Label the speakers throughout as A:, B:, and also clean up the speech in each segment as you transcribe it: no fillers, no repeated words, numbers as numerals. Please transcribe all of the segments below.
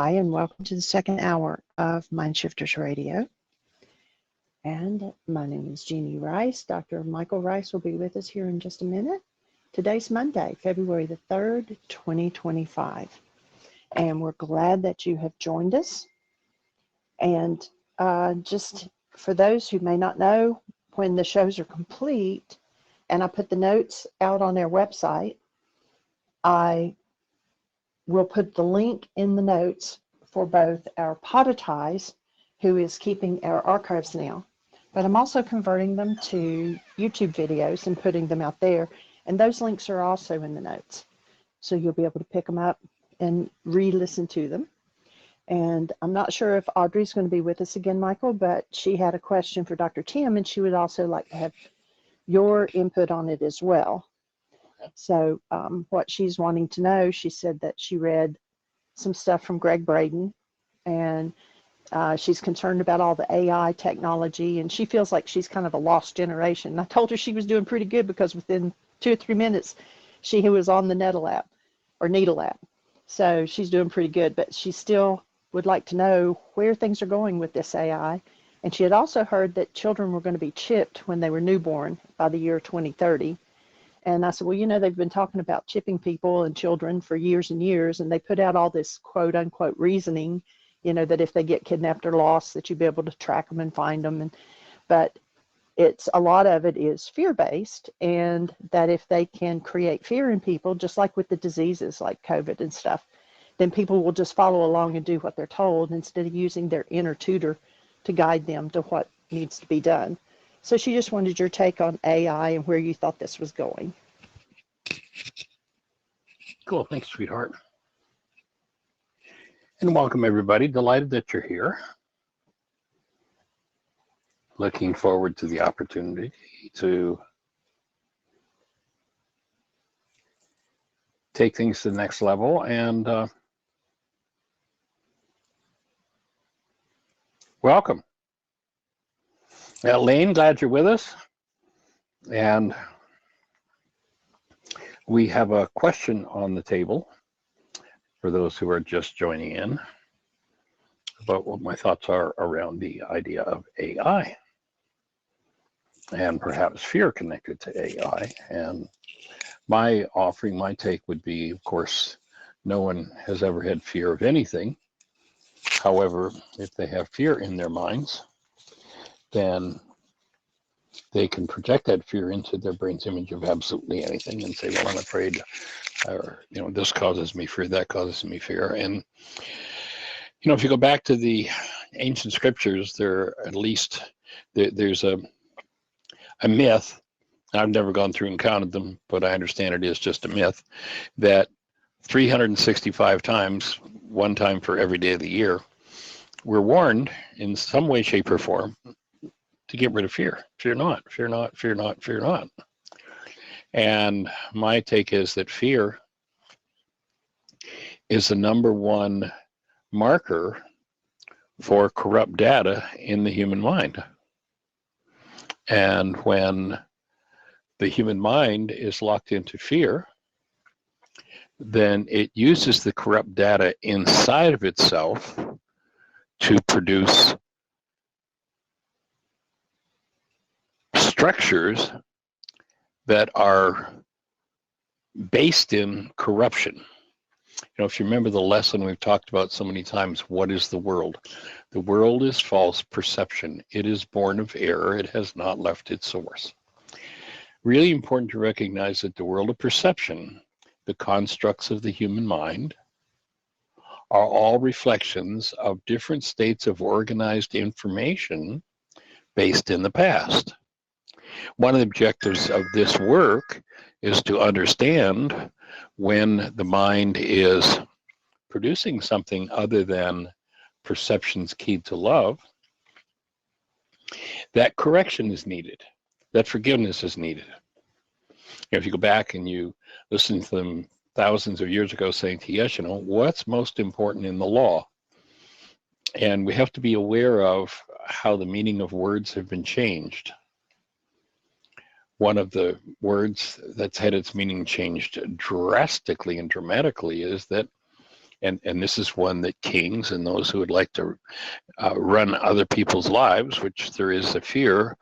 A: Hi, and welcome to the second hour of Mind Shifters Radio. And my name is Jeanie Ryce. Dr. Michael Ryce will be with us here in just a minute. Today's Monday, February the 3rd, 2025. And we're glad that you have joined us. And just for those who may not know, when the shows are complete, and I put the notes out on their website, I will put the link in the notes for both our Podetize, who is keeping our archives now, but I'm also converting them to YouTube videos and putting them out there. And those links are also in the notes. So you'll be able to pick them up and re-listen to them. And I'm not sure if Audrey's going to be with us again, Michael, but she had a question for Dr. Tim, and she would also like to have your input on it as well. So what she's wanting to know, she said that she read some stuff from Greg Braden, and she's concerned about all the AI technology, and she feels like she's kind of a lost generation. And I told her she was doing pretty good because within 2 or 3 minutes, she was on the Needle app. So she's doing pretty good, but she still would like to know where things are going with this AI. And she had also heard that children were going to be chipped when they were newborn by the year 2030. And I said, well, you know, they've been talking about chipping people and children for years and years, and they put out all this quote unquote reasoning, you know, that if they get kidnapped or lost, that you'd be able to track them and find them. But a lot of it is fear-based, and that if they can create fear in people, just like with the diseases like COVID and stuff, then people will just follow along and do what they're told instead of using their inner tutor to guide them to what needs to be done. So she just wanted your take on AI and where you thought this was going.
B: Cool. Thanks, sweetheart. And welcome, everybody. Delighted that you're here. Looking forward to the opportunity to take things to the next level. And welcome. Lane, glad you're with us. And we have a question on the table for those who are just joining in about what my thoughts are around the idea of AI and perhaps fear connected to AI. And my offering, my take would be, of course, no one has ever had fear of anything. However, if they have fear in their minds, then they can project that fear into their brain's image of absolutely anything and say, well, I'm afraid, or, you know, this causes me fear, that causes me fear. And, you know, if you go back to the ancient scriptures, there's a myth. I've never gone through and counted them, but I understand it is just a myth, that 365 times, one time for every day of the year, we're warned in some way, shape, or form to get rid of fear. Fear not, fear not, fear not, fear not. And my take is that fear is the number one marker for corrupt data in the human mind. And when the human mind is locked into fear, then it uses the corrupt data inside of itself to produce structures that are based in corruption. You know, if you remember the lesson we've talked about so many times, what is the world? The world is false perception. It is born of error. It has not left its source. Really important to recognize that the world of perception, the constructs of the human mind, are all reflections of different states of organized information based in the past. One of the objectives of this work is to understand when the mind is producing something other than perceptions keyed to love, that correction is needed, that forgiveness is needed. You know, if you go back and you listen to them thousands of years ago saying to yes, you know, what's most important in the law? And we have to be aware of how the meaning of words have been changed. One of the words that's had its meaning changed drastically and dramatically is that And this is one that kings and those who would like to run other people's lives, which there is a fear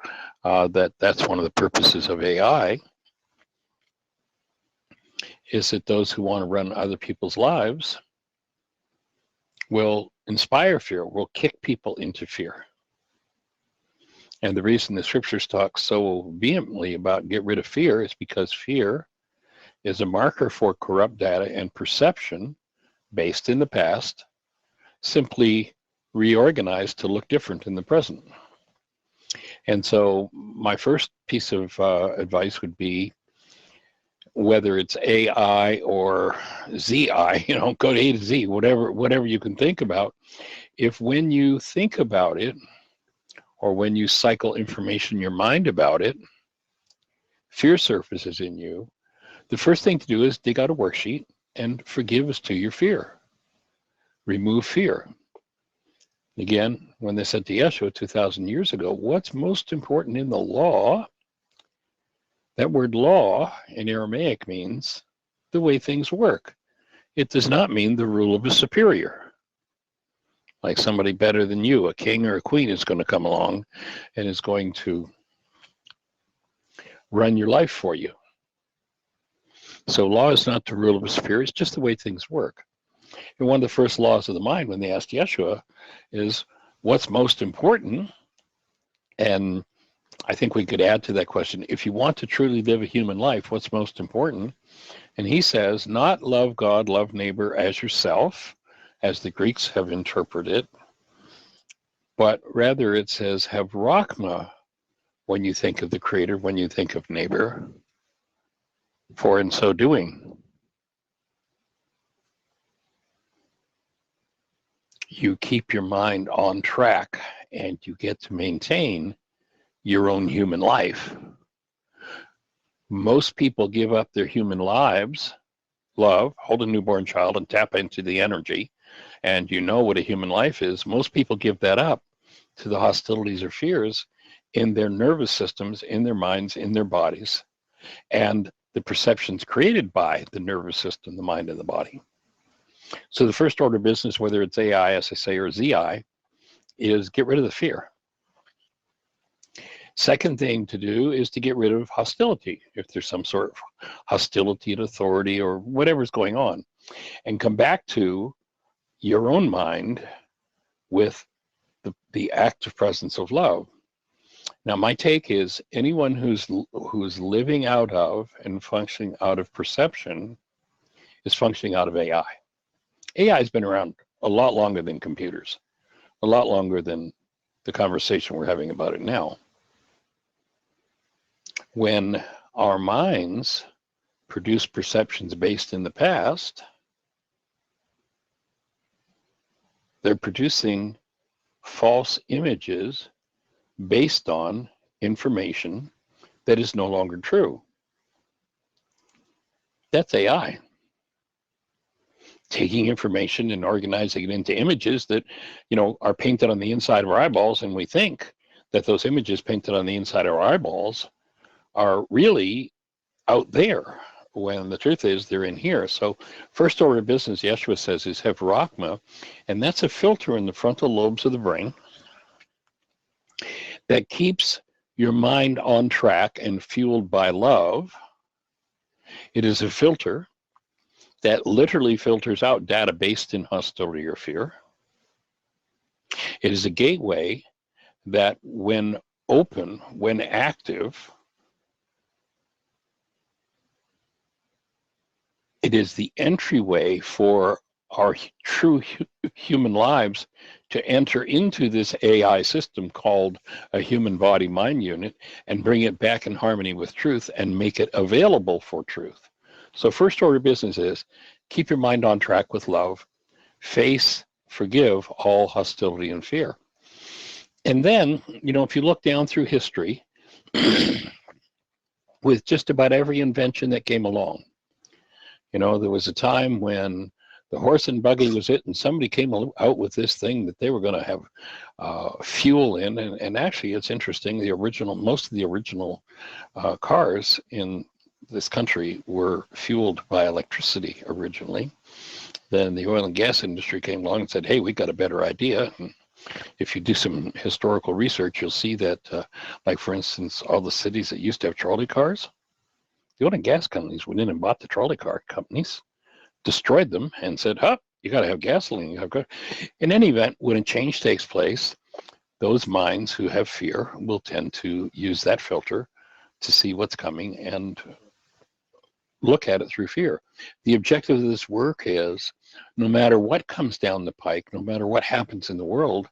B: that that's one of the purposes of AI, is that those who want to run other people's lives will inspire fear, will kick people into fear. And the reason the scriptures talk so vehemently about get rid of fear is because fear is a marker for corrupt data and perception based in the past, simply reorganized to look different in the present. And so my first piece of advice would be, whether it's AI or ZI, go to A to Z, whatever you can think about. If when you think about it, or when you cycle information in your mind about it, fear surfaces in you, the first thing to do is dig out a worksheet and forgive us to your fear. Remove fear. Again, when they said to Yeshua 2,000 years ago, what's most important in the law? That word law in Aramaic means the way things work. It does not mean the rule of a superior. Like somebody better than you, a king or a queen is going to come along and is going to run your life for you. So law is not the rule of a superior, it's just the way things work. And one of the first laws of the mind when they asked Yeshua is, what's most important? And I think we could add to that question, if you want to truly live a human life, what's most important? And he says, not love God, love neighbor as yourself, as the Greeks have interpreted it, but rather it says, have Rachma when you think of the Creator, when you think of neighbor, for in so doing, you keep your mind on track and you get to maintain your own human life. Most people give up their human lives, love, hold a newborn child and tap into the energy, and you know what a human life is. Most people give that up to the hostilities or fears in their nervous systems, in their minds, in their bodies, and the perceptions created by the nervous system, the mind, and the body. So the first order of business, whether it's AI, as I say, or ZI, is get rid of the fear. Second thing to do is to get rid of hostility, if there's some sort of hostility to authority or whatever's going on, and come back to your own mind with the active presence of love. Now, my take is anyone who's living out of and functioning out of perception is functioning out of AI. AI has been around a lot longer than computers, a lot longer than the conversation we're having about it now. When our minds produce perceptions based in the past, they're producing false images based on information that is no longer true. That's AI. Taking information and organizing it into images that, are painted on the inside of our eyeballs, and we think that those images painted on the inside of our eyeballs are really out there, when the truth is they're in here. So first order of business, Yeshua says, is have Rachma, and that's a filter in the frontal lobes of the brain that keeps your mind on track and fueled by love. It is a filter that literally filters out data based in hostility or fear. It is a gateway that when open, when active, it is the entryway for our true human lives to enter into this AI system called a human body mind unit and bring it back in harmony with truth and make it available for truth. So first order business is keep your mind on track with love, face, forgive all hostility and fear. And then, if you look down through history, with just about every invention that came along, there was a time when the horse and buggy was it, and somebody came out with this thing that they were going to have fuel in. And actually, it's interesting, most of the original cars in this country were fueled by electricity originally. Then the oil and gas industry came along and said, hey, we got a better idea. And if you do some historical research, you'll see that, like, for instance, all the cities that used to have trolley cars, the oil and gas companies went in and bought the trolley car companies, destroyed them, and said, huh, you got to have gasoline. In any event, when a change takes place, those minds who have fear will tend to use that filter to see what's coming and look at it through fear. The objective of this work is, no matter what comes down the pike, no matter what happens in the world,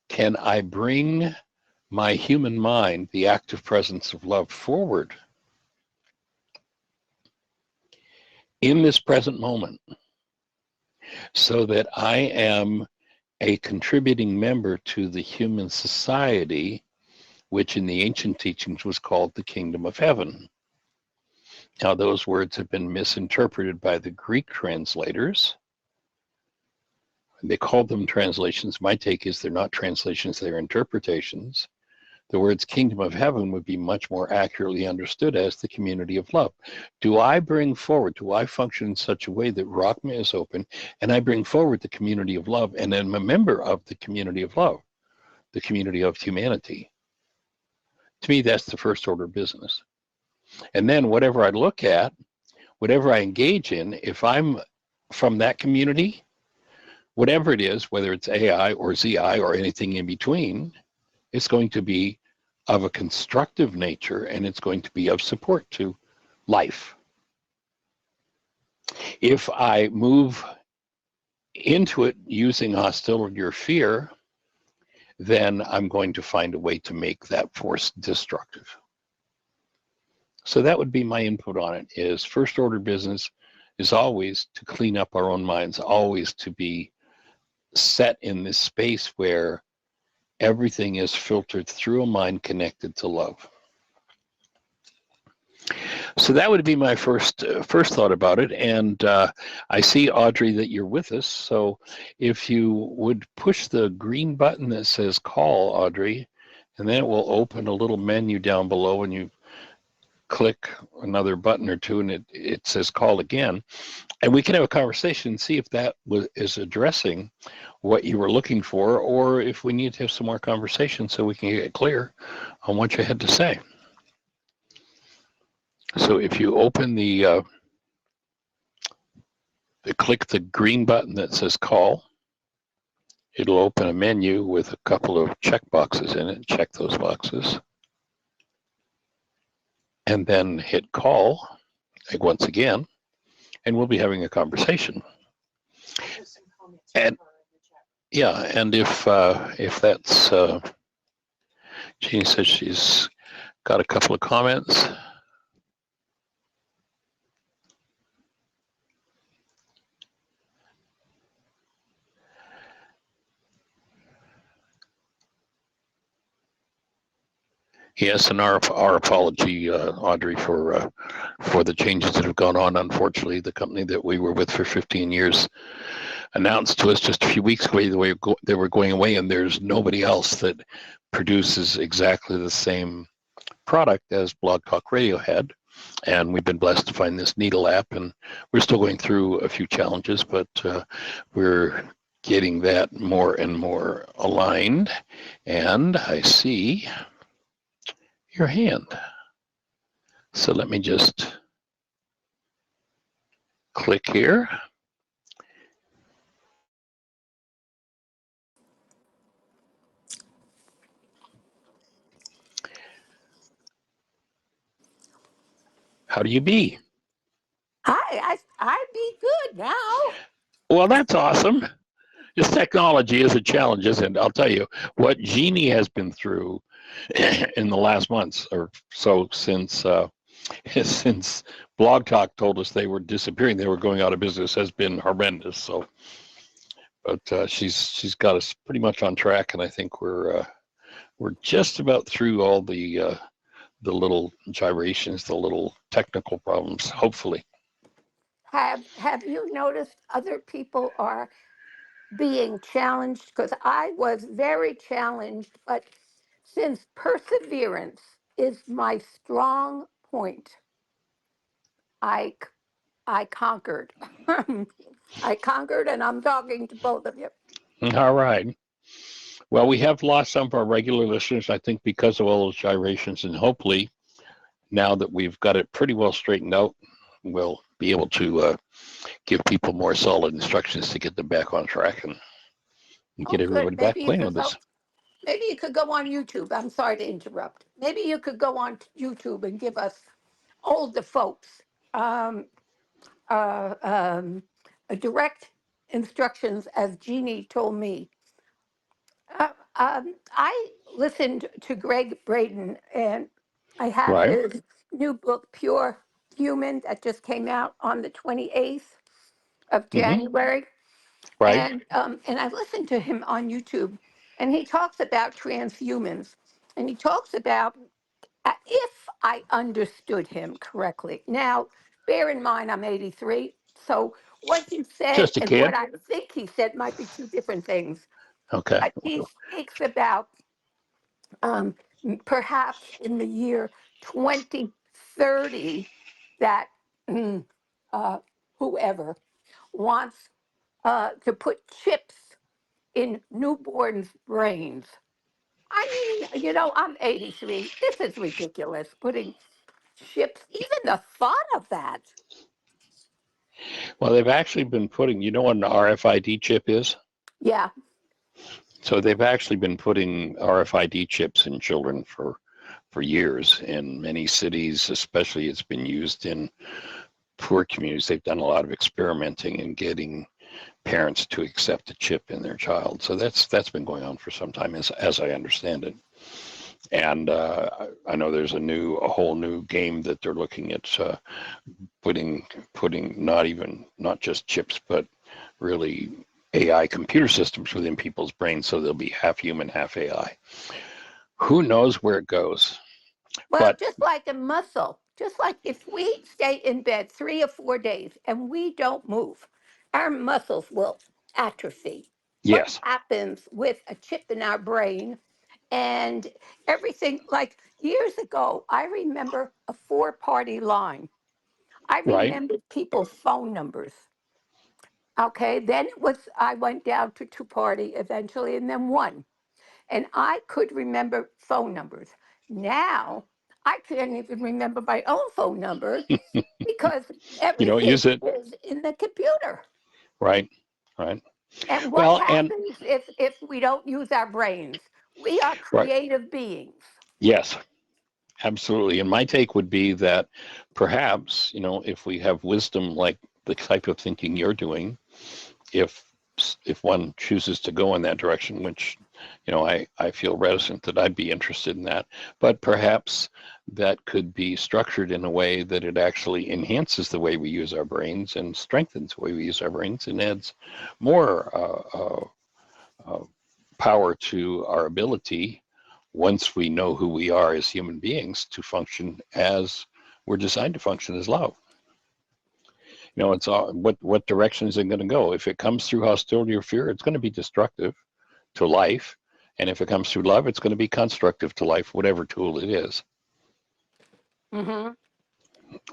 B: can I bring my human mind, the active presence of love, forward in this present moment so that I am a contributing member to the human society, which in the ancient teachings was called the kingdom of heaven. Now, those words have been misinterpreted by the Greek translators. They called them translations. My take is they're not translations, they're interpretations. The words kingdom of heaven would be much more accurately understood as the community of love. Do I bring forward, do I function in such a way that Rockma is open and I bring forward the community of love and I'm a member of the community of love, the community of humanity? To me, that's the first order of business. And then whatever I look at, whatever I engage in, if I'm from that community, whatever it is, whether it's AI or ZI or anything in between, it's going to be of a constructive nature and it's going to be of support to life. If I move into it using hostility or fear, then I'm going to find a way to make that force destructive. So that would be my input on it, is first order business is always to clean up our own minds, always to be set in this space where everything is filtered through a mind connected to love. So that would be my first thought about it. And I see, Audrey, that you're with us. So if you would push the green button that says call, Audrey, and then it will open a little menu down below and you click another button or two and it says call again. And we can have a conversation and see if that is addressing what you were looking for, or if we need to have some more conversation so we can get clear on what you had to say. So if you open click the green button that says call, it'll open a menu with a couple of check boxes in it. Check those boxes. And then hit call, like once again, and we'll be having a conversation. And yeah, and if that's, Jeanie says she's got a couple of comments. Yes, and our apology, Audrey, for the changes that have gone on. Unfortunately, the company that we were with for 15 years announced to us just a few weeks ago they were going away, and there's nobody else that produces exactly the same product as Blog Talk Radio had. And we've been blessed to find this Needle app, and we're still going through a few challenges, but we're getting that more and more aligned. And I see your hand. So let me just click here. How do you be?
C: I be good now.
B: Well, that's awesome. This technology is a challenge, isn't it? I'll tell you what Jeanie has been through in the last months or so since since Blog Talk told us they were disappearing, they were going out of business, has been horrendous. So, but she's got us pretty much on track, and I think we're just about through all the little gyrations, the little technical problems, hopefully.
C: Have you noticed other people are being challenged? Because I was very challenged, but since perseverance is my strong point, I I conquered. I conquered, and I'm talking to both of you.
B: All right. Well, we have lost some of our regular listeners, I think, because of all those gyrations, and hopefully, now that we've got it pretty well straightened out, we'll be able to give people more solid instructions to get them back on track and
C: Oh,
B: get
C: good.
B: everybody back playing with us.
C: Maybe you could go on YouTube. I'm sorry to interrupt. Maybe you could go on YouTube and give us older folks um, uh, um, direct instructions, as Jeannie told me. I listened to Greg Braden, and I have
B: Right.
C: his new book, Pure Human, that just came out on the 28th of
B: Hmm.
C: January.
B: Right.
C: And I listened to him on YouTube, and he talks about transhumans, and he talks about, if I understood him correctly. Now, bear in mind, I'm 83, so what he said
B: Just a
C: and what
B: kid.
C: I think he said might be two different things.
B: Okay.
C: But he speaks about um, perhaps in the year 2030 that uh, whoever wants to put chips in newborns' brains. I mean, I'm 83. This is ridiculous. Putting chips, even the thought of that.
B: Well, they've actually been putting, what an RFID chip is?
C: Yeah.
B: So they've actually been putting RFID chips in children for years in many cities, especially it's been used in poor communities. They've done a lot of experimenting and getting parents to accept a chip in their child. So that's been going on for some time, as I understand it. And I know there's a whole new game that they're looking at putting not just chips, but really AI computer systems within people's brains, so they'll be half human, half AI. Who knows where it goes?
C: Well,
B: But
C: just like a muscle, just like if we stay in bed 3 or 4 days and we don't move, our muscles will atrophy. What
B: yes,
C: happens with a chip in our brain and everything? Like years ago, I remember a 4-party line. I
B: right,
C: remembered people's phone numbers. Okay, then I went down to 2-party eventually, and then 1. And I could remember phone numbers. Now I can't even remember my own phone number because
B: you don't
C: everything
B: use it,
C: is in the computer.
B: right, right.
C: And what
B: Well, and
C: happens if we don't use our brains? We are
B: right,
C: creative beings.
B: yes, absolutely. And my take would be that perhaps, if we have wisdom like the type of thinking you're doing, if if one chooses to go in that direction, which I feel reticent that I'd be interested in that, but perhaps that could be structured in a way that it actually enhances the way we use our brains and strengthens the way we use our brains and adds more power to our ability, once we know who we are as human beings, to function as we're designed to function, as love. It's all, what direction is it going to go? If it comes through hostility or fear, it's going to be destructive to life. And if it comes through love, it's going to be constructive to life, whatever tool it is.
C: Hmm.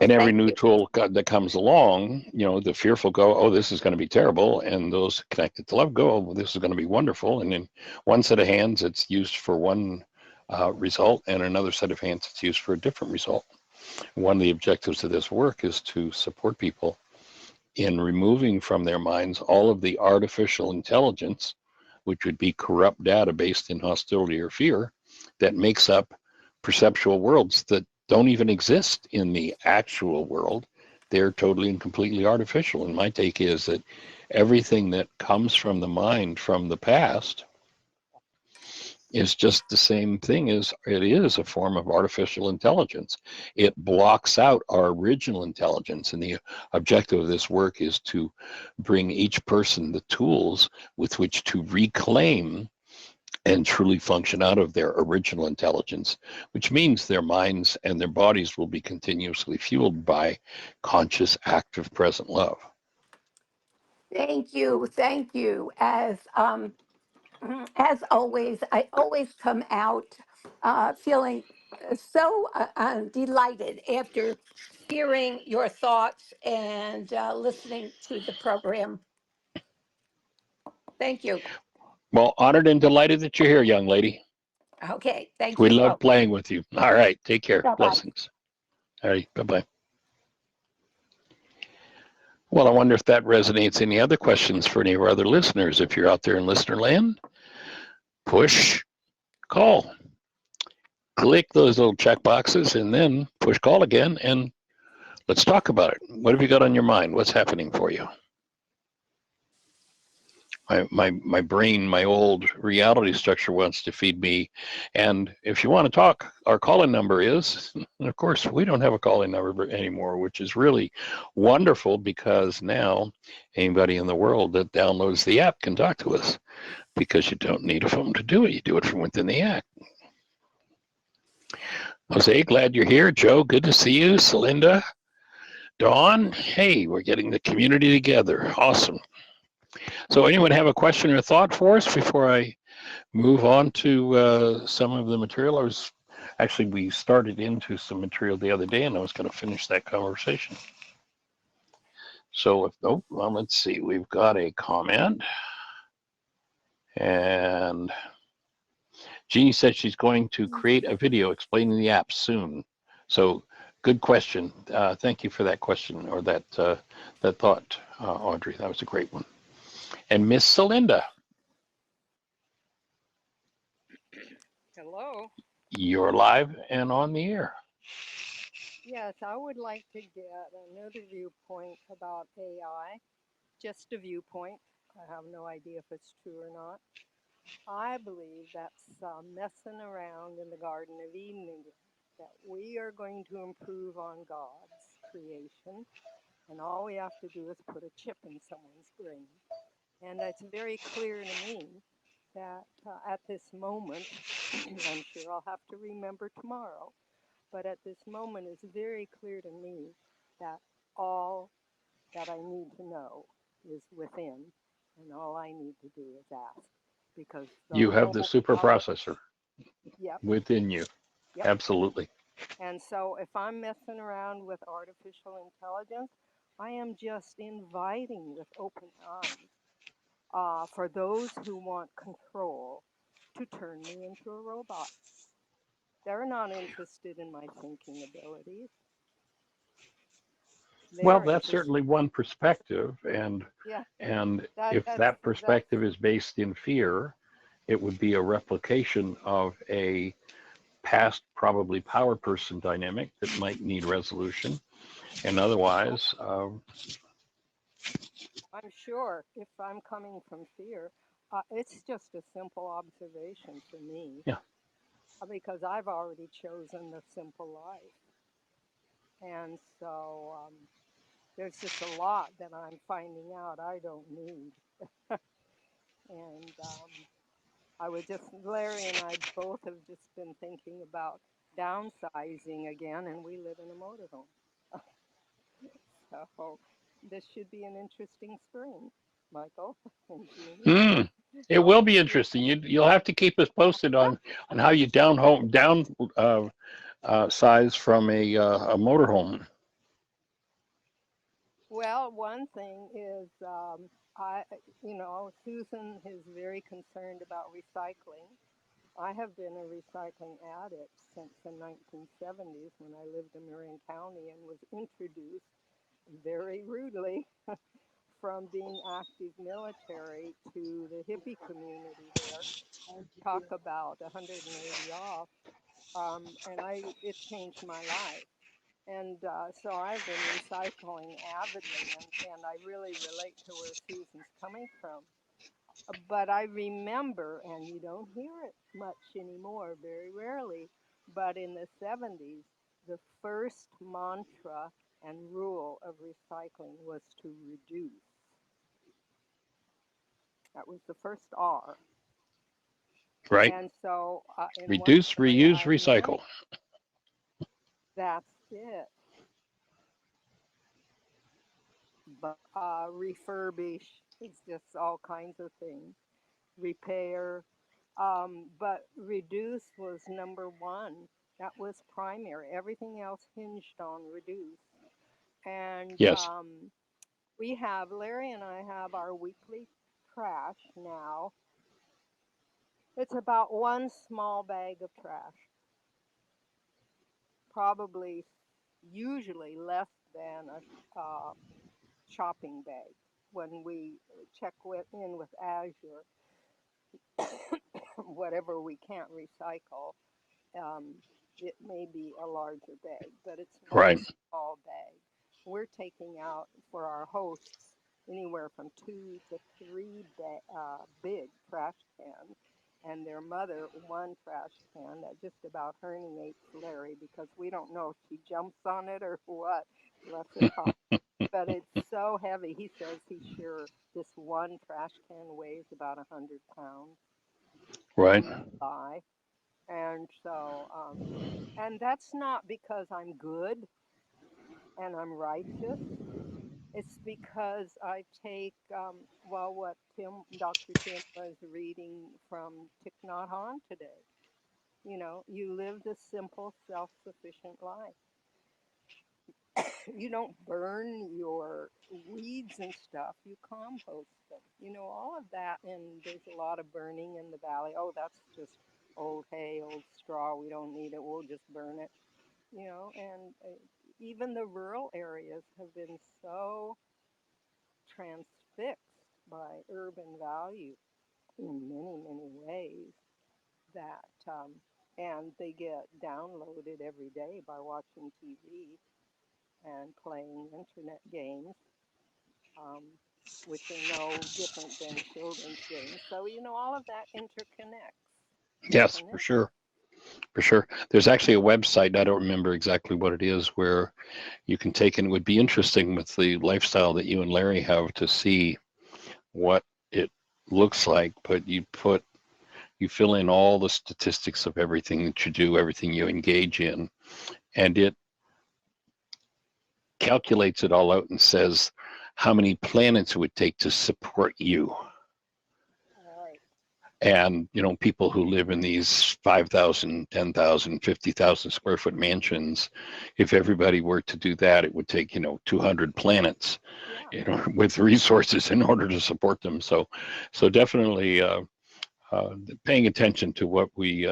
B: And every
C: Thank
B: new
C: you.
B: tool that comes along, the fearful go, oh, this is going to be terrible. And those connected to love go, oh, well, this is going to be wonderful. And in one set of hands, it's used for one result, and another set of hands, it's used for a different result. One of the objectives of this work is to support people in removing from their minds all of the artificial intelligence, which would be corrupt data based in hostility or fear, that makes up perceptual worlds that don't even exist in the actual world. They're totally and completely artificial. And my take is that everything that comes from the mind from the past is just the same thing as it is a form of artificial intelligence. It blocks out our original intelligence. And the objective of this work is to bring each person the tools with which to reclaim and truly function out of their original intelligence, which means their minds and their bodies will be continuously fueled by conscious, active, present love.
C: Thank you. Thank you. As always, I always come out feeling so delighted after hearing your thoughts and listening to the program. Thank you.
B: Well, honored and delighted that you're here, young lady.
C: Okay. Thank
B: We
C: you
B: love
C: both.
B: playing with you. All right. Take care.
C: Bye-bye.
B: Blessings. All right. Bye-bye. Well, I wonder if that resonates. Any other questions for any of our other listeners? If you're out there in listener land, push call. Click those little check boxes and then push call again and let's talk about it. What have you got on your mind? What's happening for you? My brain, my old reality structure wants to feed me. And if you want to talk, our call-in number is, and of course, we don't have a call-in number anymore, which is really wonderful because now anybody in the world that downloads the app can talk to us because you don't need a phone to do it. You do it from within the app. Jose, glad you're here. Joe, good to see you. Celinda, Dawn, hey, we're getting the community together. Awesome. So anyone have a question or thought for us before I move on to some of the material? We started into some material the other day and I was going to finish that conversation. So let's see, we've got a comment and Jeanie said she's going to create a video explaining the app soon. So good question. Thank you for that question or that thought, Audrey. That was a great one. And Miss Celinda.
D: Hello.
B: You're live and on the air.
D: Yes, I would like to get another viewpoint about AI, just a viewpoint. I have no idea if it's true or not. I believe that's messing around in the Garden of Eden again, that we are going to improve on God's creation, and all we have to do is put a chip in someone's brain. And it's very clear to me that at this moment, I'm sure I'll have to remember tomorrow, but at this moment it's very clear to me that all that I need to know is within, and all I need to do is ask. Because the
B: You have the
D: whole
B: super processor
D: yep,
B: within you.
D: yep.
B: Absolutely.
D: And so if I'm messing around with artificial intelligence, I am just inviting with open arms for those who want control to turn me into a robot. They're not interested in my thinking abilities.
B: Well,
D: They're
B: that's
D: interested.
B: certainly one perspective, and
D: Yeah,
B: if that perspective is based in fear, it would be a replication of a past probably power person dynamic that might need resolution, and otherwise,
D: I'm sure if I'm coming from fear, it's just a simple observation for me
B: yeah.
D: because I've already chosen the simple life. And so there's just a lot that I'm finding out I don't need. And I would just, Larry and I both have just been thinking about downsizing again, and we live in a motorhome. So this should be an interesting spring, Michael and Jeanie.
B: It
D: I'll
B: will
D: be
B: be interesting. You'll have to keep us posted on how you size from a motorhome.
D: Well, one thing is, Susan is very concerned about recycling. I have been a recycling addict since the 1970s when I lived in Marin County and was introduced very rudely from being active military to the hippie community there. Talk about 180 off. It changed my life. And so I've been recycling avidly, and I really relate to where Susan's coming from. But I remember, and you don't hear it much anymore, very rarely, but in the 70s, the first mantra and rule of recycling was to reduce. That was the first R.
B: Right.
D: And so, in one
B: Reduce,
D: area,
B: reuse,
D: I've
B: recycle.
D: learned that's it. But refurbish is just all kinds of things. Repair, but reduce was number one. That was primary. Everything else hinged on reduce. And
B: Yes.
D: Larry and I have our weekly trash now, it's about one small bag of trash, probably usually less than a shopping bag. When we check in with Azure, whatever we can't recycle, um, it may be a larger bag, but it's one
B: Right.
D: small bag. We're taking out for our hosts anywhere from 2 to 3 big trash cans, and their mother one trash can that just about herniates Larry because we don't know if she jumps on it or what. Bless her heart. But it's so heavy. He says he's sure this one trash can weighs about 100 pounds.
B: Right.
D: Buy. And so, and that's not because I'm good and I'm righteous. It's because I take, well, what Dr. Tim was reading from Thich Nhat Hanh today. You know, you live the simple, self-sufficient life. You don't burn your weeds and stuff, you compost them. You know, all of that, and there's a lot of burning in the valley. Oh, that's just old hay, old straw. We don't need it. We'll just burn it. You know, and even the rural areas have been so transfixed by urban value in many, many ways that, and they get downloaded every day by watching TV and playing internet games, um, which are no different than children's games. So, you know, all of that interconnects.
B: Yes,
D: Doesn't
B: for
D: it?
B: sure. For sure. There's actually a website, I don't remember exactly what it is, where you can take, and it would be interesting with the lifestyle that you and Larry have to see what it looks like, but you fill in all the statistics of everything that you do, everything you engage in, and it calculates it all out and says how many planets it would take to support you.
D: All right.
B: And, people who live in these 5,000, 10,000, 50,000 square foot mansions, if everybody were to do that, it would take, 200 planets,
D: Yeah.
B: with resources in order to support them. So definitely paying attention to what we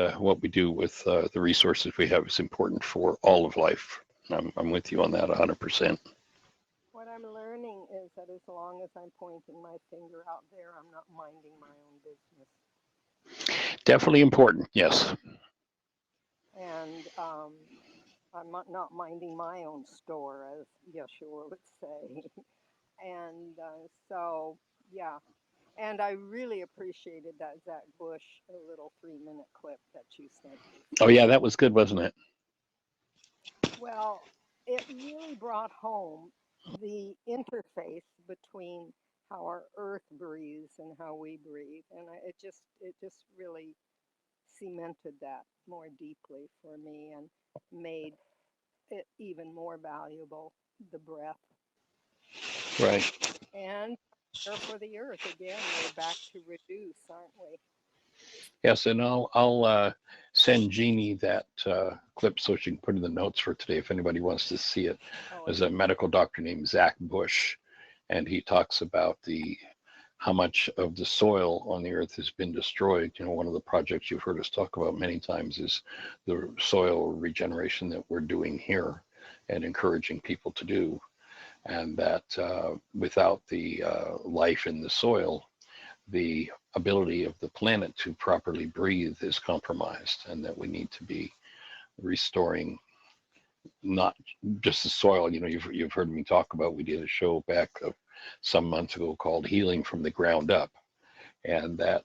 B: do with the resources we have is important for all of life. I'm with you on that 100%.
D: What I'm learning is that as long as I'm pointing my finger out there, I'm not minding my own business.
B: Definitely important. Yes.
D: And I'm not minding my own store, as Yeshua would say. And so, yeah. And I really appreciated that Zach Bush little 3-minute clip that you sent me.
B: Oh yeah, that was good, wasn't it?
D: Well, it really brought home the interface between how our earth breathes and how we breathe. And it just really cemented that more deeply for me and made it even more valuable, the breath.
B: Right.
D: And care for the earth. Again, we're back to reduce, aren't we?
B: Yes, and I'll send Jeanie that clip so she can put in the notes for today if anybody wants to see it.
D: Oh,
B: There's a medical doctor named Zach Bush, and he talks about how much of the soil on the earth has been destroyed. One of the projects you've heard us talk about many times is the soil regeneration that we're doing here and encouraging people to do, and that without the life in the soil, the ability of the planet to properly breathe is compromised, and that we need to be restoring not just the soil. You've heard me talk about, we did a show back some months ago called Healing from the Ground Up, and that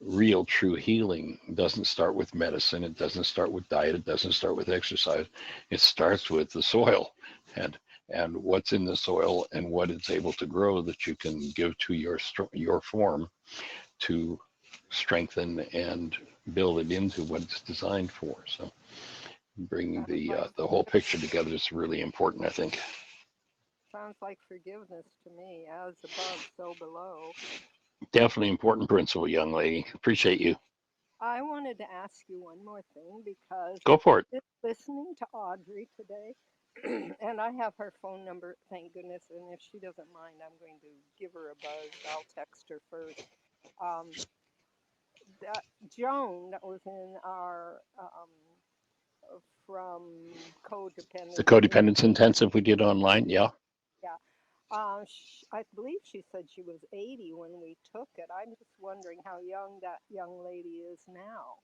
B: real true healing doesn't start with medicine, it doesn't start with diet, it doesn't start with exercise. It starts with the soil and what's in the soil and what it's able to grow that you can give to your form to strengthen and build it into what it's designed for. So bringing
D: sounds like
B: the whole picture together is really important, I think.
D: sounds like forgiveness to me. As above, so below.
B: Definitely important principle, young lady. Appreciate you.
D: I wanted to ask you one more thing because
B: Go for it.
D: just listening to Audrey today, And I have her phone number, thank goodness. And if she doesn't mind, I'm going to give her a buzz. I'll text her first. Um, that Joan, that was in our from
B: The
D: codependence.
B: codependence intensive we did online. Yeah.
D: Yeah. I believe she said she was 80 when we took it. I'm just wondering how young that young lady is now.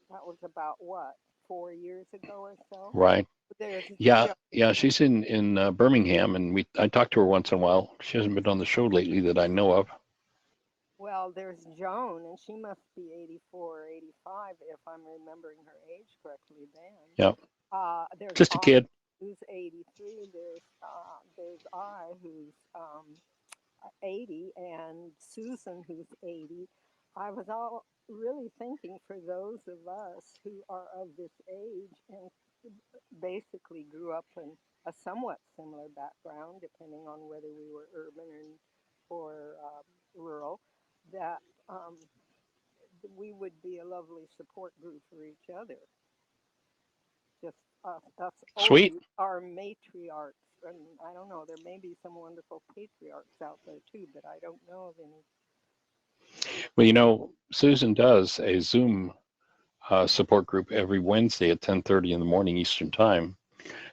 D: That was about what, 4 years ago or so?
B: Right.
D: There's
B: Yeah.
D: Joan.
B: Yeah. She's in Birmingham, and I talk to her once in a while. She hasn't been on the show lately that I know of.
D: Well, there's Joan, and she must be 84 or 85 if I'm remembering her age correctly then.
B: Yeah.
D: There's
B: Just a kid.
D: who's 83. There's I who's 80, and Susan who's 80. I was all really thinking for those of us who are of this age and basically grew up in a somewhat similar background, depending on whether we were urban or rural, that um, we would be a lovely support group for each other. Just us
B: Sweet.
D: oldies are matriarchs, and I don't know. There may be some wonderful patriarchs out there too, but I don't know of any.
B: Well, Susan does a Zoom support group every Wednesday at 10:30 in the morning Eastern time.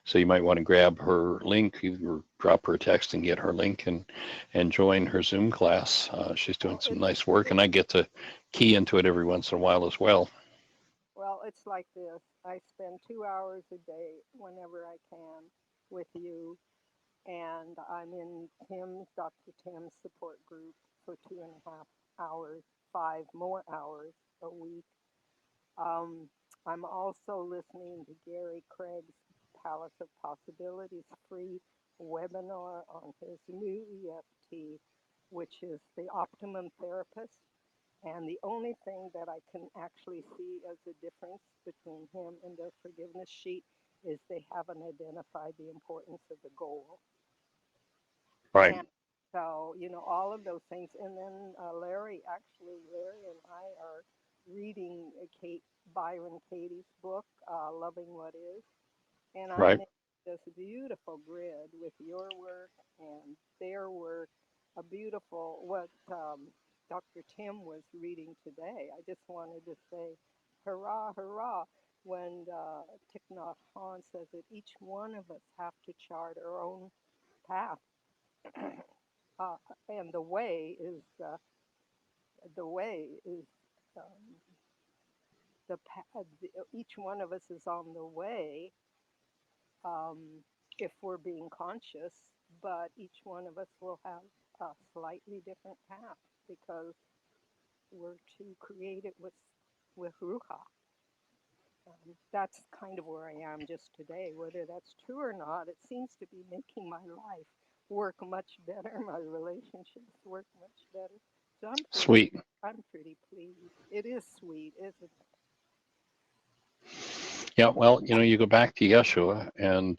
B: So you might want to grab her link, or drop her a text and get her link and join her Zoom class. She's doing
D: Well,
B: some nice work, and I get to key into it every once in a while as well.
D: well, it's like this. I spend 2 hours a day whenever I can with you, and I'm in Dr. Tim's support group for 2.5 hours, 5 more hours a week. Um, I'm also listening to Gary Craig's Palace of Possibilities free webinar on his new EFT, which is the Optimum Therapist. And the only thing that I can actually see as a difference between him and their forgiveness sheet is they haven't identified the importance of the goal.
B: Right.
D: And so, all of those things. And then Larry and I are reading Byron Katie's book, Loving What Is. And I
B: Right.
D: made this beautiful grid with your work and their work, a beautiful, what Dr. Tim was reading today. I just wanted to say, hurrah, hurrah, when Thich Nhat Hanh says that each one of us have to chart our own path. And the way is um, each one of us is on the way, um, if we're being conscious, but each one of us will have a slightly different path because we're to create it with Ruha. That's kind of where I am just today. Whether that's true or not, it seems to be making my life work much better, my relationships work much better. So
B: Sweet.
D: I'm pretty pleased. It is sweet, isn't it?
B: Yeah. Well, you go back to Yeshua, and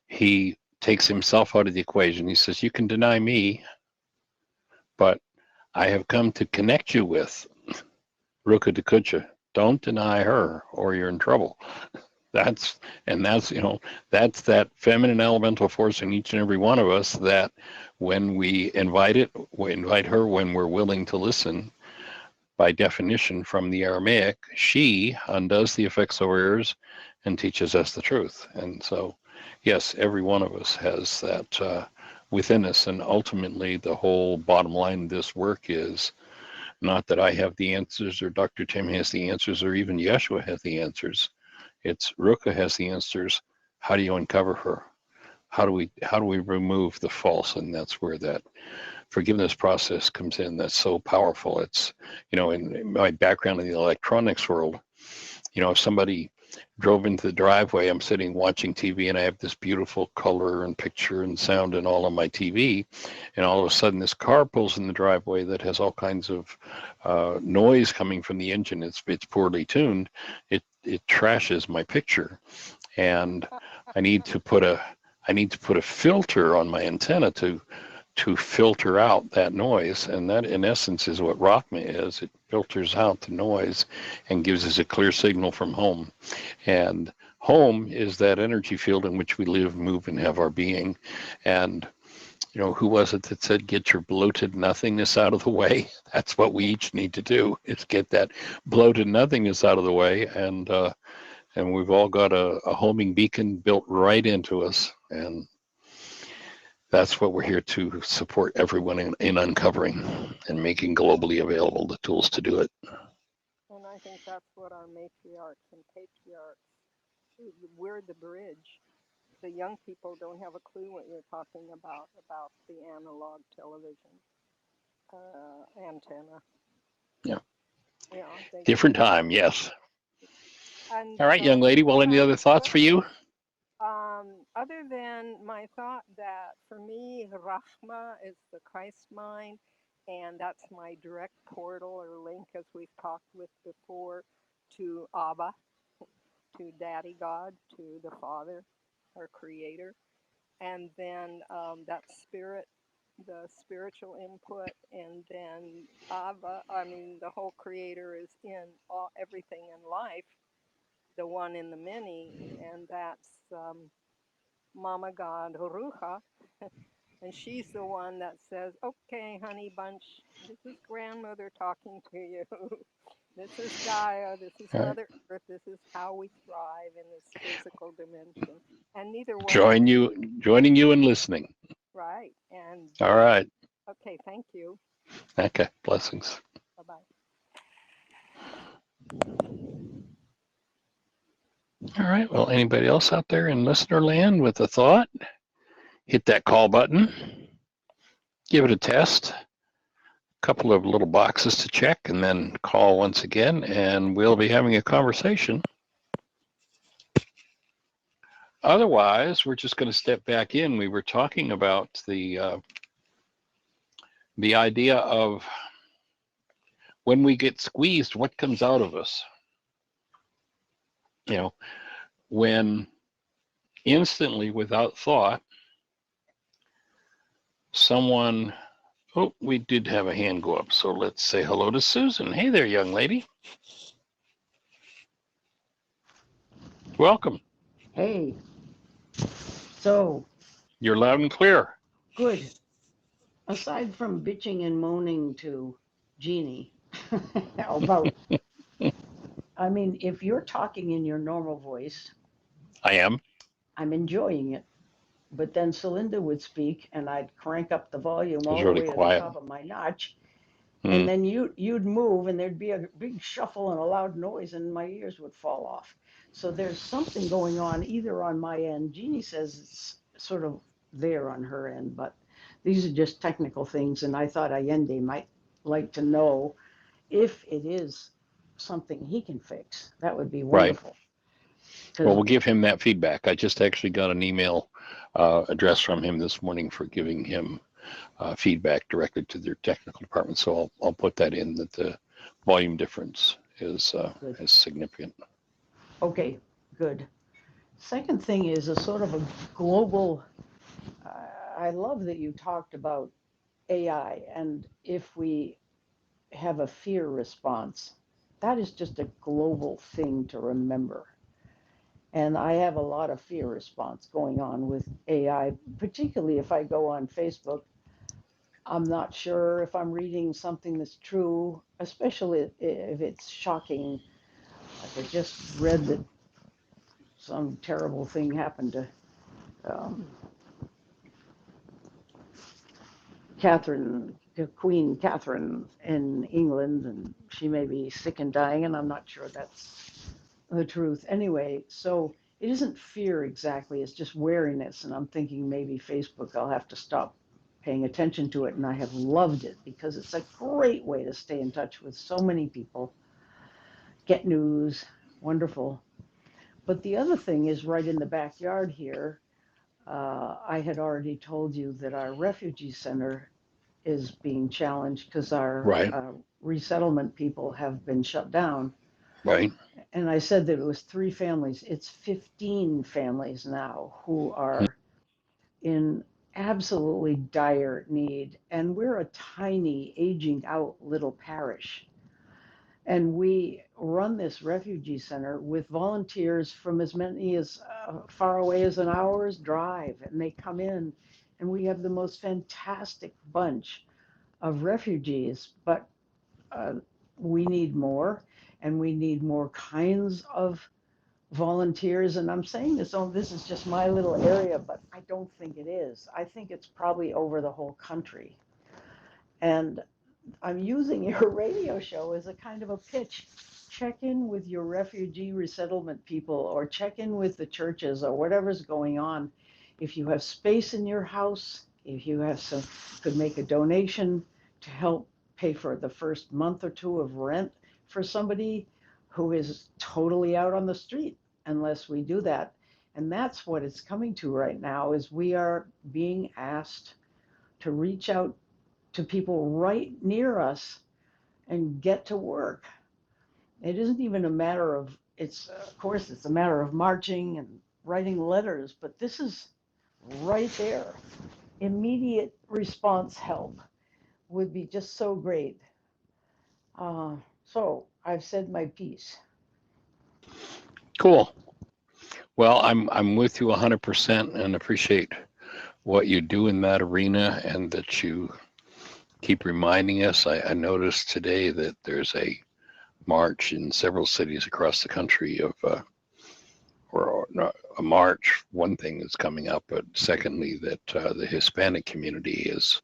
B: he takes himself out of the equation. He says, "You can deny me, but I have come to connect you with Ruka Dakucha. Don't deny her, or you're in trouble." That's that's that feminine elemental force in each and every one of us, that when we invite her when we're willing to listen. By definition, from the Aramaic, she undoes the effects of our ears and teaches us the truth. And so, yes, every one of us has that within us. And ultimately, the whole bottom line of this work is not that I have the answers, or Dr. Tim has the answers, or even Yeshua has the answers. It's Ruka has the answers. How do you uncover her? How do we remove the false? And that's where that forgiveness process comes in. That's so powerful. It's, in my background in the electronics world, if somebody drove into the driveway, I'm sitting watching TV, and I have this beautiful color and picture and sound and all on my TV, and all of a sudden this car pulls in the driveway that has all kinds of noise coming from the engine. It's poorly tuned. It trashes my picture, and I need to put a filter on my antenna to filter out that noise. And that, in essence, is what Rockme is. It filters out the noise and gives us a clear signal from home. And Home is that energy field in which we live, move, and have our being. And who was it that said, get your bloated nothingness out of the way? That's what we each need to do, is get that bloated nothingness out of the way. And we've all got a homing beacon built right into us. And that's what we're here to support everyone in uncovering and making globally available the tools to do it.
D: And I think that's what our matriarchs and patriarchs, we're the bridge. The young people don't have a clue what you're talking about the analog television antenna.
B: Yeah.
D: Yeah.
B: Different time, yes.
D: And
B: All right, young lady. Well, any other thoughts for you?
D: Other than my thought that for me, Rahma is the Christ mind, and that's my direct portal or link, as we've talked with before, to Abba, to Daddy God, to the Father, our Creator. And then that spirit, the spiritual input, and then Abba, the whole Creator is in everything in life, the one in the many, and that's Mama God, Ruha, and she's the one that says, okay, honey bunch, this is grandmother talking to you. This is Gaia, this is Mother Earth, this is how we thrive in this physical dimension. And neither one
B: joining you and listening.
D: Right. And
B: all right.
D: Okay, thank you.
B: Okay, blessings.
D: Bye-bye.
B: All right, well, anybody else out there in listener land with a thought? Hit that call button, give it a test, a couple of little boxes to check, and then call once again, and we'll be having a conversation. Otherwise, we're just going to step back in. We were talking about the idea of when we get squeezed, what comes out of us? When instantly, without thought, someone, we did have a hand go up, so let's say hello to Susan. Hey there, young lady. Welcome.
E: Hey, so
B: You're loud and clear.
E: good. Aside from bitching and moaning to Jeanie about, if you're talking in your normal voice,
B: I am.
E: I'm enjoying it. But then Celinda would speak and I'd crank up the volume
B: It was
E: all the
B: really
E: way to the
B: quiet.
E: top of my notch. And then you'd move and there'd be a big shuffle and a loud noise and my ears would fall off. So there's something going on either on my end. Jeanie says it's sort of there on her end, but these are just technical things. And I thought Allende might like to know if it is something he can fix. That would be wonderful.
B: Right. Well, we'll give him that feedback. I just actually got an email address from him this morning for giving him feedback directly to their technical department. So I'll put that in, that the volume difference is significant.
E: Okay, good. Second thing is a sort of a global, I love that you talked about AI, and if we have a fear response, that is just a global thing to remember. And I have a lot of fear response going on with AI, particularly if I go on Facebook. I'm not sure if I'm reading something that's true, especially if it's shocking. Like I just read that some terrible thing happened to um, Queen Catherine in England, and she may be sick and dying, and I'm not sure that's the truth. Anyway, so it isn't fear exactly, it's just wariness, and I'm thinking maybe Facebook, I'll have to stop paying attention to it, and I have loved it because it's a great way to stay in touch with so many people, get news, wonderful. But the other thing is right in the backyard here, I had already told you that our refugee center is being challenged because our
B: Right.
E: resettlement people have been shut down.
B: Right.
E: And I said that it was 3 families. It's 15 families now who are in absolutely dire need. And we're a tiny, aging out little parish. And we run this refugee center with volunteers from as many as far away as an hour's drive. And they come in, and we have the most fantastic bunch of refugees. But uh, we need more, and we need more kinds of volunteers. And I'm saying this, oh, this is just my little area, but I don't think it is. I think it's probably over the whole country. And I'm using your radio show as a kind of a pitch. Check in with your refugee resettlement people, or check in with the churches, or whatever's going on. If you have space in your house, if you have some, could make a donation to help pay for the first month or two of rent for somebody who is totally out on the street unless we do that. And that's what it's coming to right now, is we are being asked to reach out to people right near us and get to work. It isn't even a matter of, it's, of course, it's a matter of marching and writing letters, but this is right there. Immediate response help would be just so great. So I've said my piece.
B: Cool. Well, I'm with you 100% and appreciate what you do in that arena, and that you keep reminding us. I noticed today that there's a march in several cities across the country of, or not a march, one thing that's coming up, but secondly, that the Hispanic community is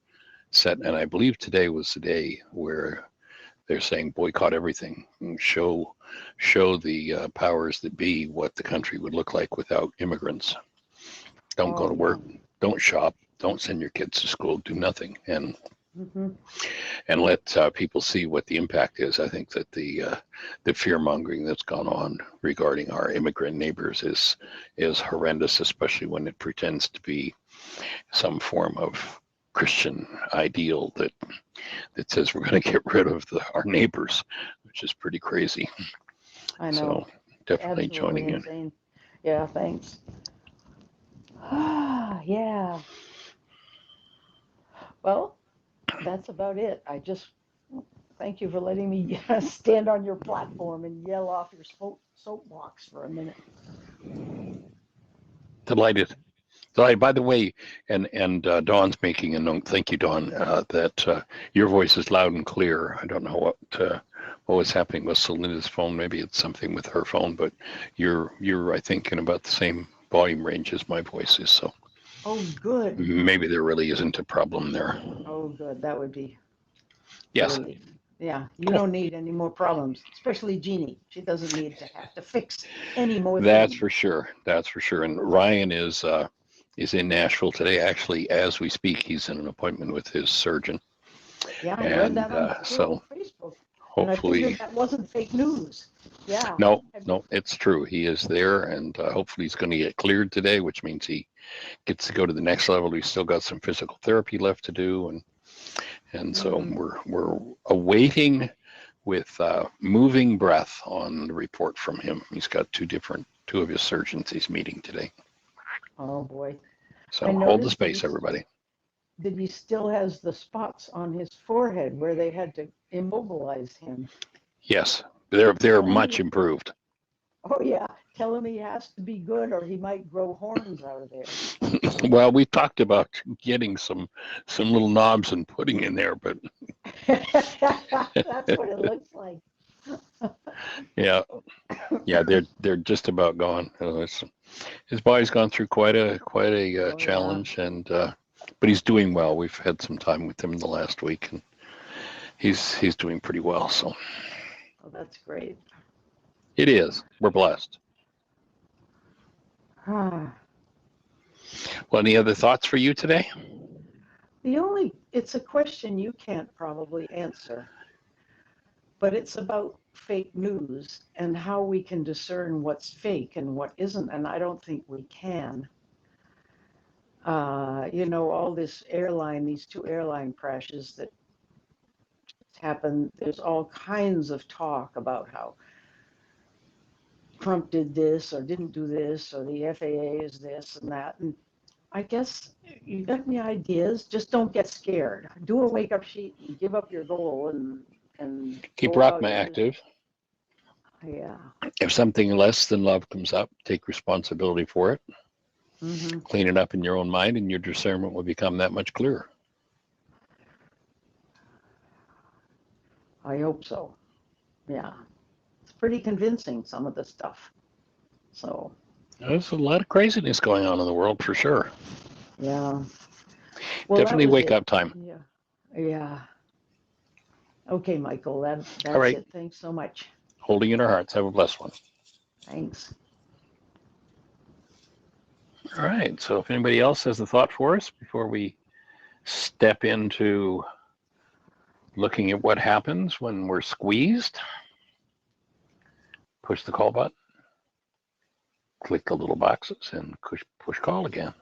B: set, and I believe today was the day where they're saying boycott everything and show the powers that be what the country would look like without immigrants. Don't go
E: Oh,
B: to
E: yeah.
B: work, don't shop, don't send your kids to school, do nothing, and
E: Mm-hmm.
B: let people see what the impact is. I think that the fear mongering that's gone on regarding our immigrant neighbors is horrendous, especially when it pretends to be some form of Christian ideal that says we're going to get rid of our neighbors, which is pretty crazy.
E: I know.
B: So definitely
E: Absolutely
B: joining in.
E: insane. Yeah, thanks. Yeah. Well, that's about it. I just thank you for letting me stand on your platform and yell off your soapbox for a minute.
B: Delighted. Delighted. By the way, and Dawn's making a note. Thank you, Dawn. That your voice is loud and clear. I don't know what was happening with Selena's phone. Maybe it's something with her phone, but you're I think in about the same volume range as my voice is. So
E: Oh, good.
B: maybe there really isn't a problem there.
E: Oh, good. That would be a
B: Yes.
E: relief. Yeah, you
B: Cool.
E: don't need any more problems, especially Jeanie. She doesn't need to have to fix any more
B: That's
E: things.
B: for sure. That's for sure. And Ryan is in Nashville today. Actually, as we speak, he's in an appointment with his surgeon.
E: Yeah, I read
B: And
E: that on your
B: so
E: old Facebook, and I
B: hopefully,
E: figured that wasn't fake news. Yeah.
B: no,
E: Have you-
B: no, it's true. He is there, and hopefully he's going to get cleared today, which means he gets to go to the next level. He's still got some physical therapy left to do, and so
E: Mm,
B: we're awaiting with moving breath on the report from him. He's got two of his surgeons he's meeting today.
E: oh boy. I
B: So hold the
E: noticed
B: space, everybody.
E: that he still has the spots on his forehead where they had to immobilize him.
B: Yes, they're
E: Tell him
B: much
E: he,
B: improved.
E: oh yeah, tell him he has to be good or he might grow horns out of there.
B: Well, we talked about getting some little knobs and putting in there, but
E: That's what it looks like.
B: yeah, they're just about gone. His body's gone through quite a
E: Oh yeah.
B: challenge, and but he's doing well. We've had some time with him in the last week, and he's doing pretty well. So
E: Oh, that's great.
B: it is. We're blessed.
E: Ah,
B: Well, any other thoughts for you today?
E: it's a question you can't probably answer, but it's about fake news and how we can discern what's fake and what isn't, and I don't think we can. All these two airline crashes that happened, there's all kinds of talk about how Trump did this or didn't do this, or the FAA is this and that. And I guess you got any ideas? Just don't get scared. Do a wake up sheet and give up your goal and and
B: Keep
E: go out
B: Rachma
E: and,
B: active.
E: yeah.
B: If something less than love comes up, take responsibility for it.
E: Mm-hmm.
B: Clean it up in your own mind, and your discernment will become that much clearer.
E: I hope so. Yeah. It's pretty convincing, some of the stuff. So,
B: There's a lot of craziness going on in the world for sure.
E: yeah. Well, that
B: Definitely
E: was
B: wake
E: it.
B: up time.
E: Yeah. Yeah. Okay, Michael,
B: All
E: that's
B: right.
E: it. Thanks so much.
B: Holding in our hearts. Have a blessed one.
E: Thanks.
B: All right. So if anybody else has a thought for us before we step into looking at what happens when we're squeezed, push the call button, click the little boxes, and push call again.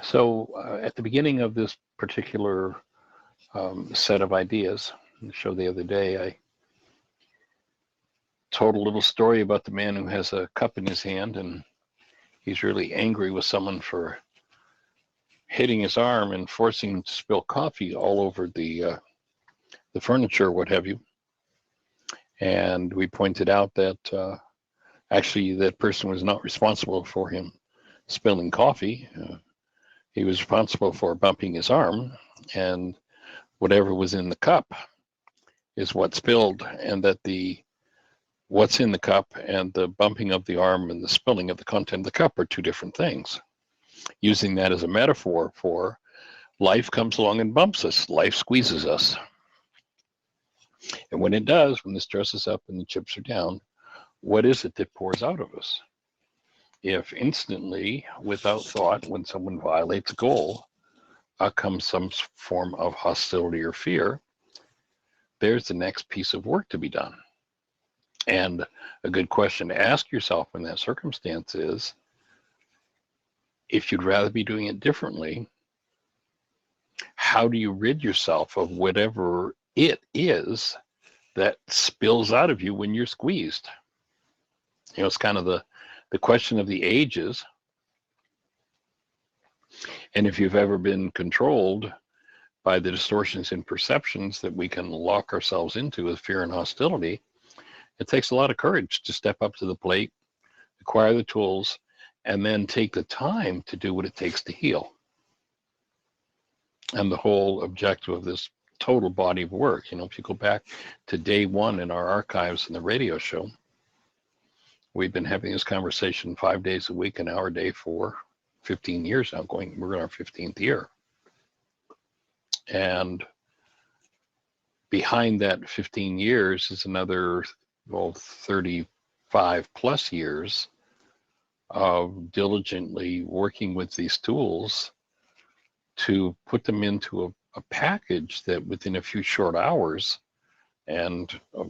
B: So at the beginning of this particular set of ideas, in the show the other day, I told a little story about the man who has a cup in his hand, and he's really angry with someone for hitting his arm and forcing him to spill coffee all over the furniture, what have you. And we pointed out that actually that person was not responsible for him spilling coffee. He was responsible for bumping his arm, and whatever was in the cup is what spilled, and that what's in the cup and the bumping of the arm and the spilling of the content of the cup are two different things. Using that as a metaphor for life comes along and bumps us, life squeezes us. And when it does, when the stress is up and the chips are down, what is it that pours out of us? If instantly, without thought, when someone violates a goal, comes some form of hostility or fear, there's the next piece of work to be done. And a good question to ask yourself in that circumstance is, if you'd rather be doing it differently, how do you rid yourself of whatever it is that spills out of you when you're squeezed? You know, it's kind of the question of the ages. And if you've ever been controlled by the distortions in perceptions that we can lock ourselves into with fear and hostility, it takes a lot of courage to step up to the plate, acquire the tools, and then take the time to do what it takes to heal. And the whole objective of this total body of work, you know, if you go back to day one in our archives in the radio show, we've been having this conversation 5 days a week, an hour a day for 15 years now, we're in our 15th year. And behind that 15 years is another, 35 plus years of diligently working with these tools to put them into a package that within a few short hours and a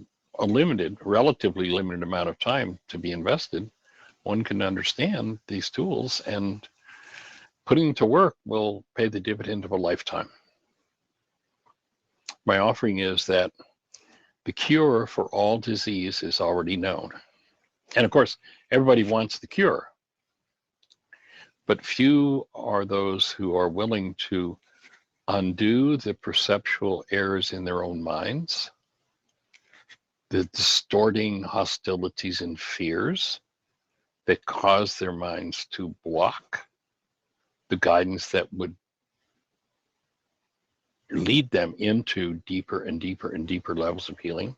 B: relatively limited amount of time to be invested, one can understand these tools, and putting them to work will pay the dividend of a lifetime. My offering is that the cure for all disease is already known. And of course, everybody wants the cure, but few are those who are willing to undo the perceptual errors in their own minds, the distorting hostilities and fears that cause their minds to block the guidance that would lead them into deeper and deeper and deeper levels of healing.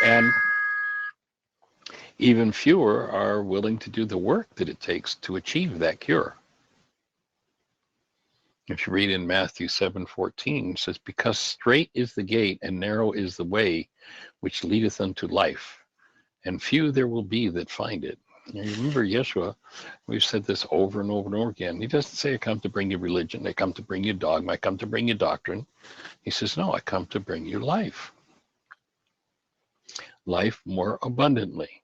B: And even fewer are willing to do the work that it takes to achieve that cure. If you read in Matthew 7:14, it says, because straight is the gate and narrow is the way which leadeth unto life, and few there will be that find it. Now, you remember Yeshua, we've said this over and over and over again. He doesn't say, I come to bring you religion, I come to bring you dogma, I come to bring you doctrine. He says, no, I come to bring you life. Life more abundantly.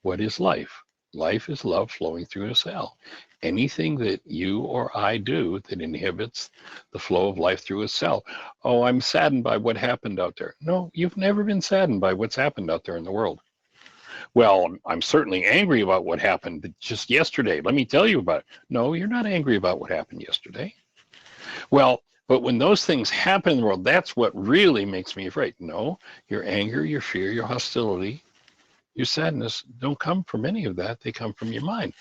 B: What is life? Life is love flowing through a cell. Anything that you or I do that inhibits the flow of life through a cell. Oh, I'm saddened by what happened out there. No, you've never been saddened by what's happened out there in the world. Well, I'm certainly angry about what happened just yesterday. Let me tell you about it. No, you're not angry about what happened yesterday. Well, but when those things happen in the world, that's what really makes me afraid. No, your anger, your fear, your hostility, your sadness don't come from any of that. They come from your mind.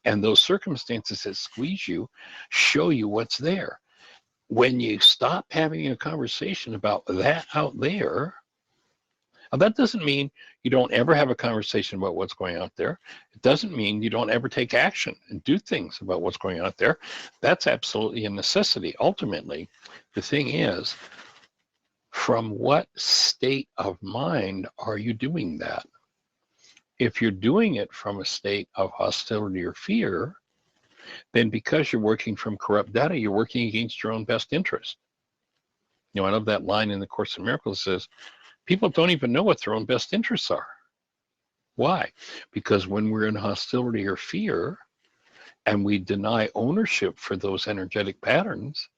B: And those circumstances that squeeze you show you what's there. When you stop having a conversation about that out there, now that doesn't mean you don't ever have a conversation about what's going on out there. It doesn't mean you don't ever take action and do things about what's going on out there. That's absolutely a necessity. Ultimately, the thing is, from what state of mind are you doing that? If you're doing it from a state of hostility or fear, then because you're working from corrupt data, you're working against your own best interest. You know, I love that line in the Course in Miracles that says, people don't even know what their own best interests are. Why? Because when we're in hostility or fear and we deny ownership for those energetic patterns,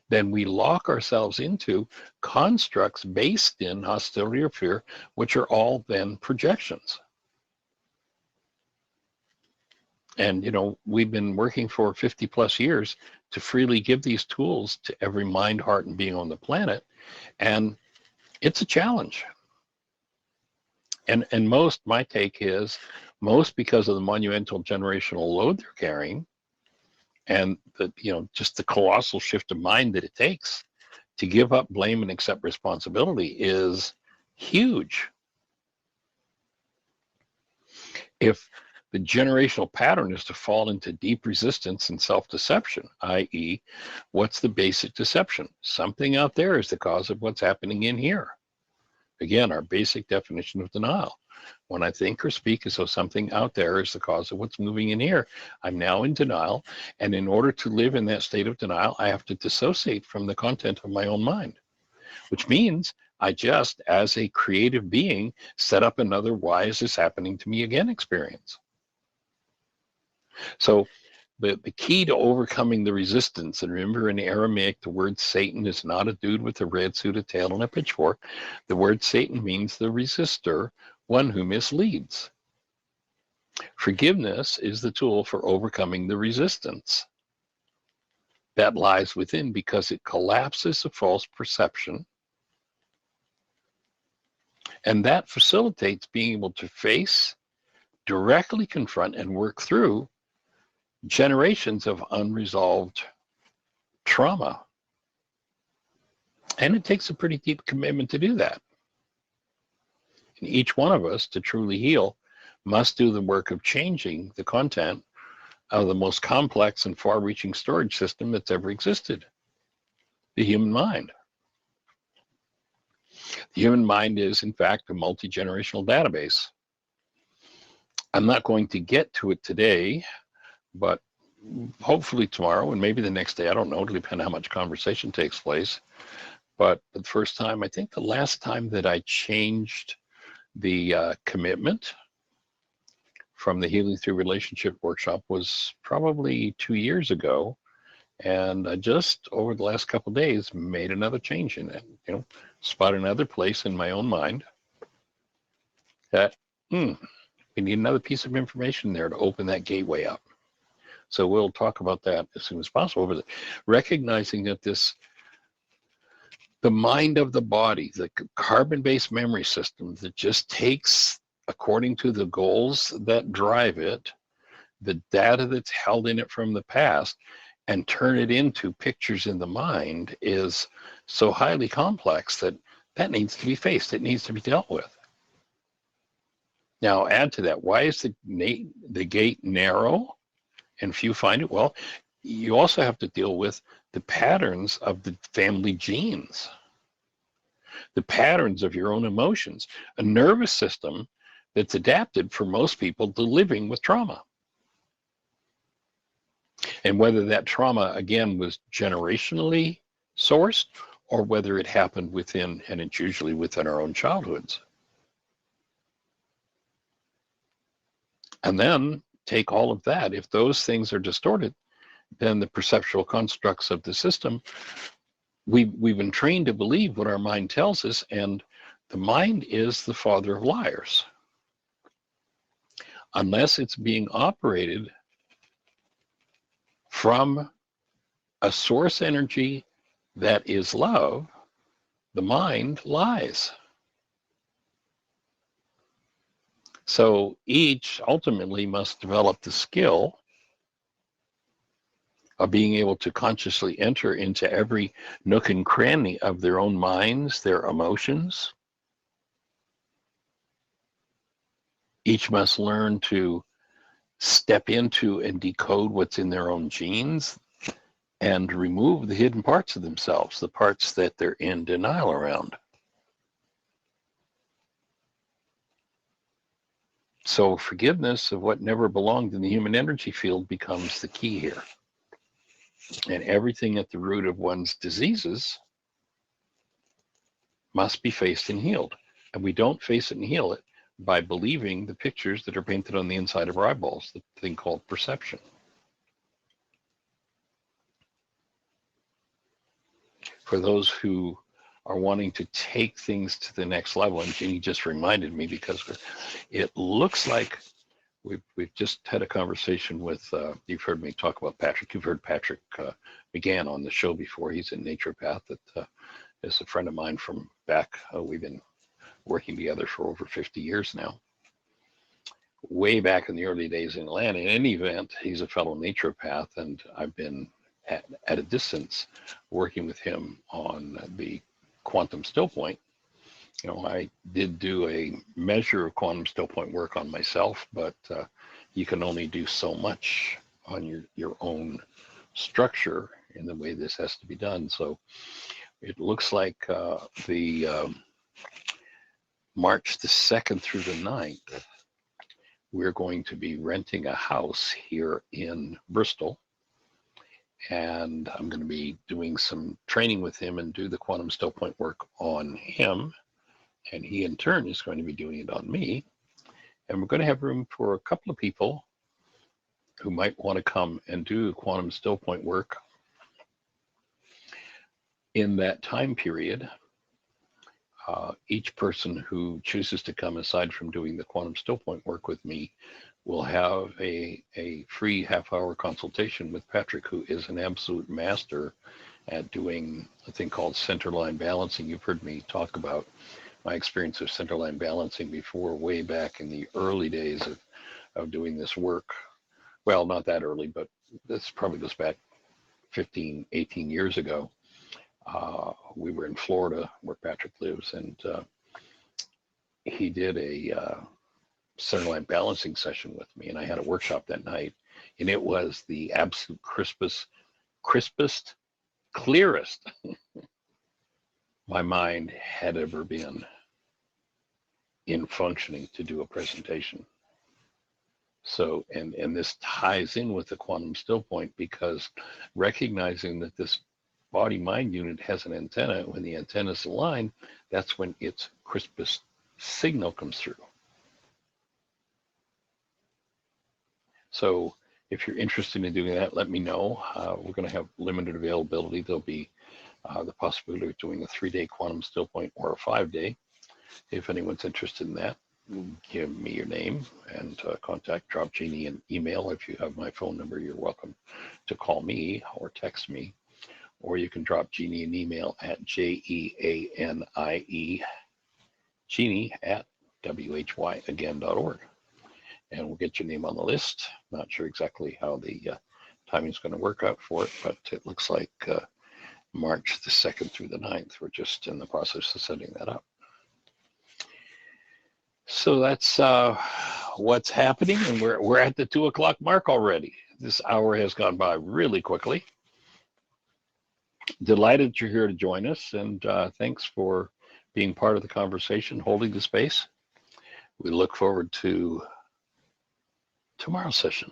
B: then we lock ourselves into constructs based in hostility or fear, which are all then projections. And, you know, we've been working for 50 plus years to freely give these tools to every mind, heart, and being on the planet. And it's a challenge. And most, my take is, most because of the monumental generational load they're carrying and the, you know, just the colossal shift of mind that it takes to give up blame and accept responsibility is huge. If the generational pattern is to fall into deep resistance and self-deception, i.e., what's the basic deception? Something out there is the cause of what's happening in here. Again, our basic definition of denial. When I think or speak as though something out there is the cause of what's moving in here, I'm now in denial. And in order to live in that state of denial, I have to dissociate from the content of my own mind, which means I just, as a creative being, set up another why is this happening to me again experience. So the key to overcoming the resistance, and remember in Aramaic, the word Satan is not a dude with a red suit, a tail, and a pitchfork. The word Satan means the resistor, one who misleads. Forgiveness is the tool for overcoming the resistance that lies within because it collapses a false perception. And that facilitates being able to face, directly confront, and work through generations of unresolved trauma. And it takes a pretty deep commitment to do that. And each one of us, to truly heal, must do the work of changing the content of the most complex and far-reaching storage system that's ever existed, the human mind. The human mind is, in fact, a multi-generational database. I'm not going to get to it today, but hopefully tomorrow and maybe the next day, I don't know, it'll depend on how much conversation takes place. But the first time, I think the last time that I changed the commitment from the Healing Through Relationship workshop was probably 2 years ago. And I just over the last couple of days made another change in it, you know, spot another place in my own mind that we need another piece of information there to open that gateway up. So we'll talk about that as soon as possible, but recognizing that the mind of the body, the carbon-based memory system that just takes, according to the goals that drive it, the data that's held in it from the past and turn it into pictures in the mind is so highly complex that needs to be faced. It needs to be dealt with. Now, add to that, why is the gate narrow and few find it? Well, you also have to deal with the patterns of the family genes, the patterns of your own emotions, a nervous system that's adapted for most people to living with trauma. And whether that trauma, again, was generationally sourced or whether it happened within, and it's usually within our own childhoods. And then take all of that. If those things are distorted, then the perceptual constructs of the system, we've been trained to believe what our mind tells us, and the mind is the father of liars. unless it's being operated from a source energy that is love, the mind lies. So each ultimately must develop the skill of being able to consciously enter into every nook and cranny of their own minds, their emotions. Each must learn to step into and decode what's in their own genes and remove the hidden parts of themselves, the parts that they're in denial around. So forgiveness of what never belonged in the human energy field becomes the key here. And everything at the root of one's diseases must be faced and healed. And we don't face it and heal it by believing the pictures that are painted on the inside of our eyeballs, the thing called perception. For those who are wanting to take things to the next level, and Jeanie just reminded me, because it looks like we've just had a conversation with, you've heard me talk about Patrick. You've heard Patrick began on the show before. He's a naturopath that is a friend of mine from back. We've been working together for over 50 years now. Way back in the early days in Atlanta. In any event, he's a fellow naturopath, and I've been at a distance working with him on the quantum still point. You know, I did do a measure of quantum still point work on myself, but you can only do so much on your own structure in the way this has to be done. So it looks like the March the 2nd through the 9th, we're going to be renting a house here in Bristol. And I'm going to be doing some training with him and do the quantum still point work on him. And he in turn is going to be doing it on me. And we're going to have room for a couple of people who might want to come and do quantum still point work in that time period. Each person who chooses to come, aside from doing the quantum still point work with me, will have a free half-hour consultation with Patrick, who is an absolute master at doing a thing called centerline balancing. You've heard me talk about my experience of centerline balancing before, way back in the early days of doing this work. Well, not that early, but this probably goes back 15, 18 years ago. We were in Florida, where Patrick lives, and he did a centerline balancing session with me, and I had a workshop that night, and it was the absolute crispest, clearest my mind had ever been in functioning to do a presentation. So, and this ties in with the quantum still point, because recognizing that this body-mind unit has an antenna, when the antenna is aligned, that's when its crispest signal comes through. So if you're interested in doing that, let me know. We're going to have limited availability. There'll be the possibility of doing a 3-day quantum still point or a 5-day. If anyone's interested in that, give me your name and contact, drop Jeanie an email. If you have my phone number, you're welcome to call me or text me. Or you can drop Jeanie an email at JEANIE, Jeanie@whyagain.org. And we'll get your name on the list. Not sure exactly how the timing is going to work out for it, but it looks like March the 2nd through the 9th. We're just in the process of setting that up. So that's what's happening, and we're at the 2 o'clock mark already. This hour has gone by really quickly. Delighted you're here to join us, and thanks for being part of the conversation, holding the space. We look forward to tomorrow's session.